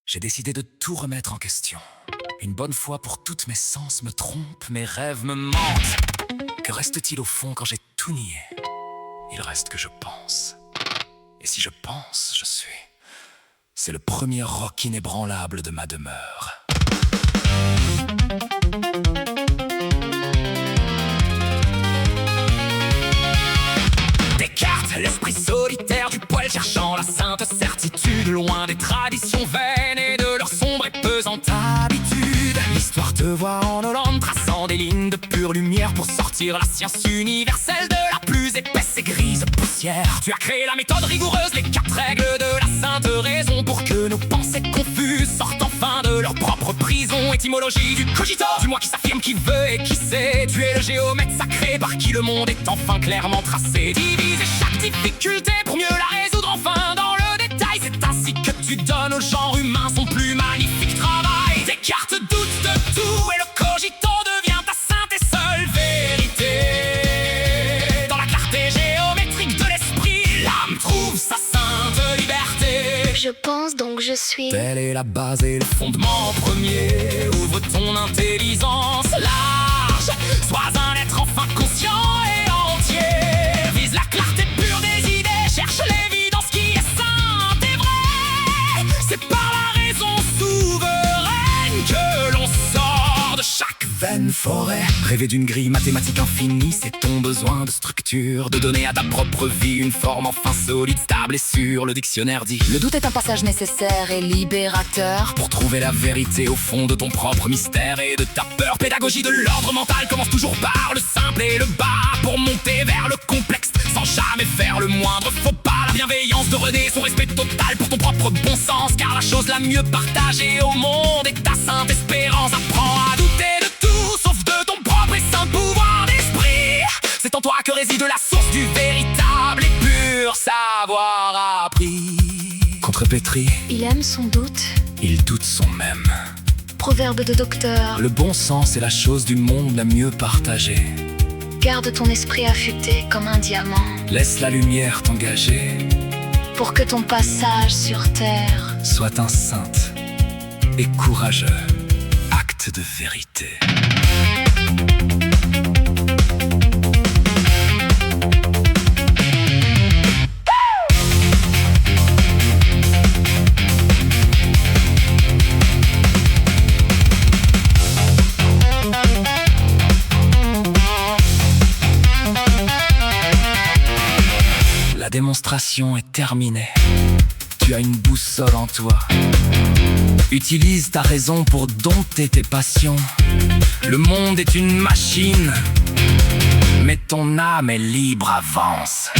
J'ai décidé de tout remettre en question. Une bonne fois pour toutes, mes sens me trompent, mes rêves me mentent. Que reste-t-il au fond quand j'ai tout nié? Il reste que je pense. Et si je pense, je suis. C'est le premier roc inébranlable de ma demeure. Descartes, l'esprit solitaire du poil cherchant la sainte certitude, loin des traditions vaines et de leur sombre et pesante habitude. L'histoire te voit en Hollande traçant des lignes de pure lumière pour sortir la science universelle de la plus épaisse et grise poussière. Tu as créé la méthode rigoureuse, les 4 règles de la sainte raison pour que nos pensées confuses sortent enfin de leur propre prison. Étymologie du cogito, du moi qui s'affirme, qui veut et qui sait. Tu es le géomètre sacré par qui le monde est enfin clairement tracé. Diviser chaque difficulté pour mieux la résoudre enfin dans le détail. C'est ainsi que tu donnes au genre humain son plus magnifique travail. Descartes doute de tout et le cogito devient ta sainte et seule vérité. Dans la clarté géométrique de l'esprit, l'âme trouve sa sainte liberté. Je pense donc je suis. Telle est la base et le fondement premier. Ouvre ton intelligence large. Sois un être enfin conscient et entier. Vise la clarté pure des idées. Cherche l'évidence qui est sainte et vraie. C'est par la raison souveraine que l'on sort de chaque vaine forêt. Rêver d'une grille mathématique infinie, c'est ton besoin de structure, de donner à ta propre vie une forme enfin solide, stable et sûre. Le dictionnaire dit: le doute est un passage nécessaire et libérateur pour trouver la vérité au fond de ton propre mystère et de ta peur. Pédagogie de l'ordre mental commence toujours par le simple et le bas pour monter vers le complexe sans jamais faire le moindre faux pas. La bienveillance de René, son respect total pour ton propre bon sens, car la chose la mieux partagée au monde est ta sainte espérance. Apprends à douter de tout sauf de ton propre et saint pouvoir d'esprit. C'est en toi que réside la source du véritable et pur savoir appris. Contrepétri, Il aime son doute. il doute son même. Proverbe de docteur. Le bon sens est la chose du monde la mieux partagée. Garde ton esprit affûté comme un diamant, Laisse la lumière t'engager. pour que ton passage sur terre. Sois un sainte et courageux. Acte de vérité. La démonstration est terminée. Tu as une boussole en toi. Utilise ta raison pour dompter tes passions. Le monde est une machine, mais ton âme est libre, avance.